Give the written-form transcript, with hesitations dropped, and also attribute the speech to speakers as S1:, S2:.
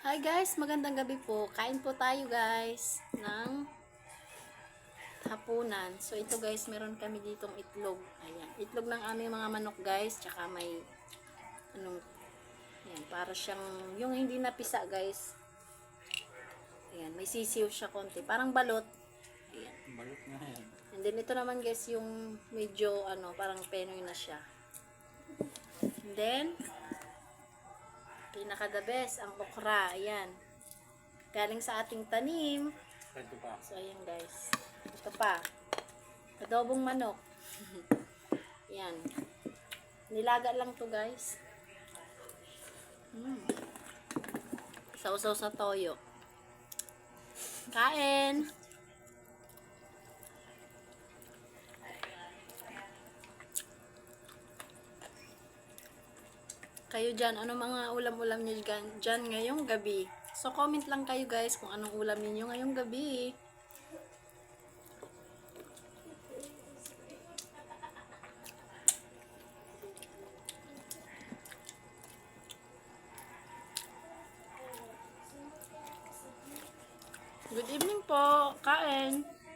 S1: Hi guys, magandang gabi po. Kain po tayo guys ng hapunan. So ito guys, meron kami ditong itlog. Ayan, itlog ng aming mga manok guys, tsaka may anong ayan, para siyang yung hindi napisa guys. Ayan, may sisiw siya konti, parang balot. Ayan.
S2: Balot nga yan.
S1: And then ito naman guys yung medyo parang penoy na siya. And then pinaka the best ang okra. Ayan. Galing sa ating tanim.
S2: Ito pa.
S1: So, ayan guys. Ito pa. Adobong manok. Ayan. Nilaga lang to guys. Sausaw sa toyo. Kain! Kayo dyan, ano mga ulam-ulam nyo dyan ngayong gabi? So, comment lang kayo guys kung anong ulam ninyo ngayong gabi. Good evening po. Kain.